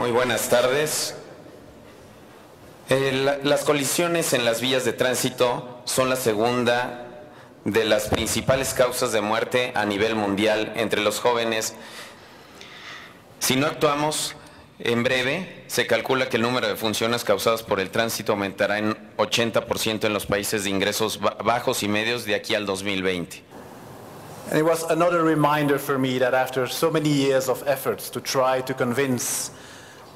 Muy buenas tardes. Las colisiones en las vías de tránsito son la segunda de las principales causas de muerte a nivel mundial entre los jóvenes. Si no actuamos en breve, se calcula que el número de funciones causadas por el tránsito aumentará en 80% en los países de ingresos bajos y medios de aquí al 2020. And it was another reminder for me that after so many years of efforts to try to convince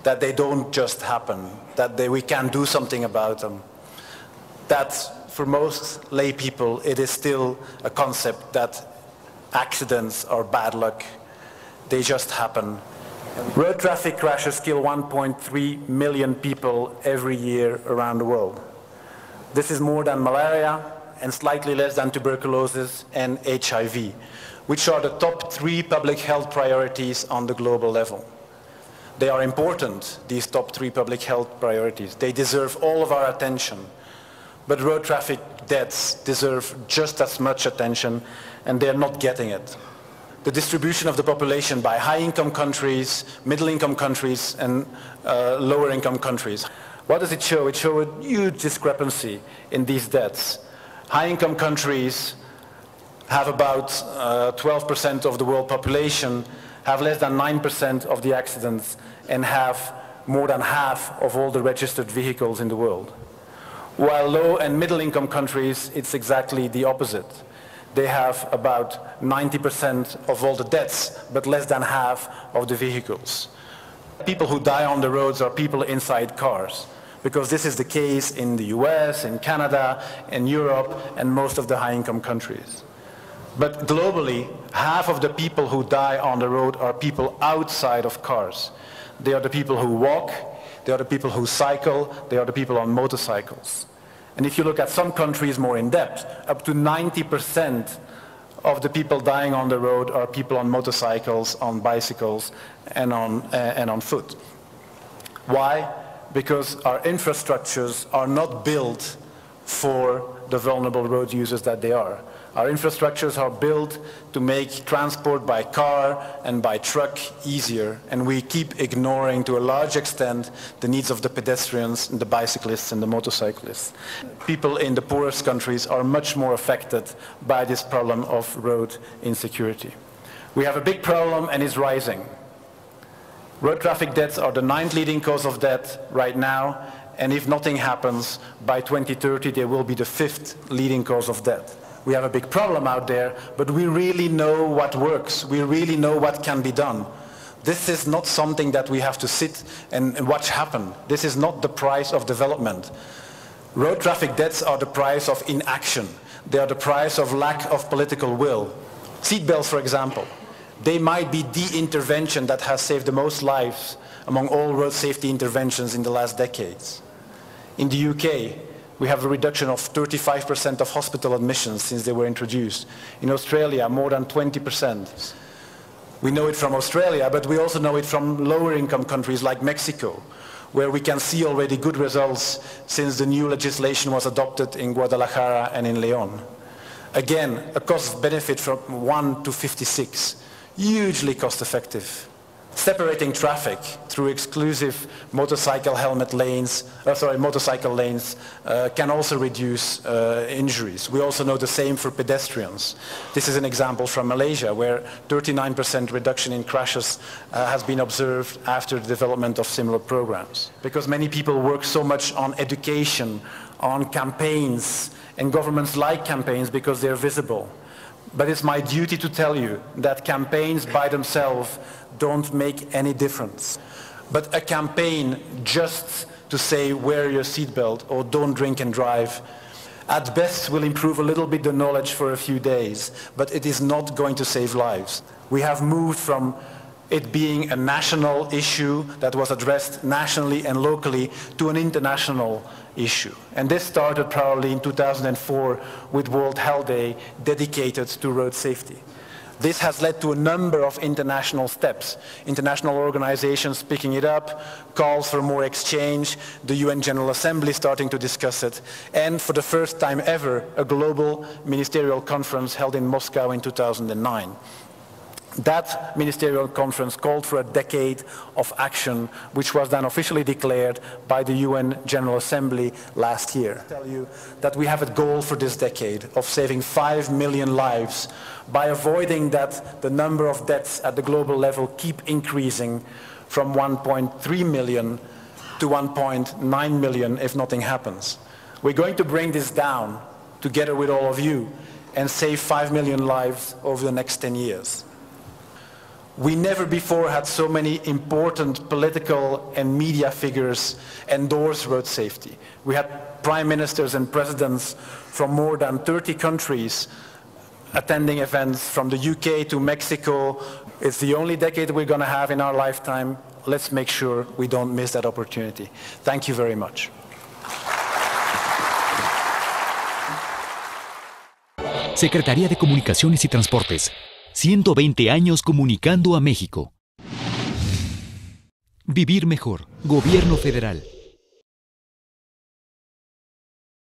that they don't just happen, that we can do something about them, that for most lay people it is still a concept that accidents are bad luck, they just happen. Road traffic crashes kill 1.3 million people every year around the world. This is more than malaria and slightly less than tuberculosis and HIV, which are the top 3 public health priorities on the global level. They are important, these top 3 public health priorities. They deserve all of our attention. But road traffic deaths deserve just as much attention, and they're not getting it. The distribution of the population by high-income countries, middle-income countries, and lower-income countries. What does it show? It shows a huge discrepancy in these deaths. High-income countries have about 12% of the world population, have less than 9% of the accidents, and have more than half of all the registered vehicles in the world. While low and middle income countries, it's exactly the opposite. They have about 90% of all the deaths, but less than half of the vehicles. People who die on the roads are people inside cars, because this is the case in the US, in Canada, in Europe, and most of the high-income countries. But globally, half of the people who die on the road are people outside of cars. They are the people who walk, they are the people who cycle, they are the people on motorcycles. And if you look at some countries more in depth, up to 90% of the people dying on the road are people on motorcycles, on bicycles, and on foot. Why? Because our infrastructures are not built for the vulnerable road users that they are. Our infrastructures are built to make transport by car and by truck easier, and we keep ignoring to a large extent the needs of the pedestrians, and the bicyclists and the motorcyclists. People in the poorest countries are much more affected by this problem of road insecurity. We have a big problem, and it's rising. Road traffic deaths are the 9th leading cause of death right now, and if nothing happens, by 2030 they will be the 5th leading cause of death. We have a big problem out there, but we really know what works. We really know what can be done. This is not something that we have to sit and watch happen. This is not the price of development. Road traffic deaths are the price of inaction. They are the price of lack of political will. Seatbelts, for example. They might be the intervention that has saved the most lives among all road safety interventions in the last decades. In the UK, we have a reduction of 35% of hospital admissions since they were introduced. In Australia, more than 20%. We know it from Australia, but we also know it from lower income countries like Mexico, where we can see already good results since the new legislation was adopted in Guadalajara and in León. Again, a cost benefit from 1 to 56, hugely cost effective. Separating traffic through exclusive motorcycle lanes can also reduce injuries. We also know the same for pedestrians. This is an example from Malaysia, where 39% reduction in crashes has been observed after the development of similar programs. Because many people work so much on education, on campaigns, and governments like campaigns because they're visible. But it's my duty to tell you that campaigns by themselves don't make any difference. But a campaign just to say wear your seatbelt or don't drink and drive, at best will improve a little bit the knowledge for a few days, but it is not going to save lives. We have moved from it being a national issue that was addressed nationally and locally to an international issue. And this started probably in 2004 with World Health Day dedicated to road safety. This has led to a number of international steps, international organizations picking it up, calls for more exchange, the UN General Assembly starting to discuss it, and for the first time ever, a global ministerial conference held in Moscow in 2009. That ministerial conference called for a decade of action, which was then officially declared by the UN General Assembly last year. I tell you that we have a goal for this decade of saving 5 million lives by avoiding that the number of deaths at the global level keep increasing from 1.3 million to 1.9 million if nothing happens. We're going to bring this down together with all of you and save 5 million lives over the next 10 years. We never before had so many important political and media figures endorse road safety. We had prime ministers and presidents from more than 30 countries attending events from the UK to Mexico. It's the only decade we're going to have in our lifetime. Let's make sure we don't miss that opportunity. Thank you very much. Secretaría de Comunicaciones y Transportes. 120 años comunicando a México. Vivir mejor. Gobierno Federal.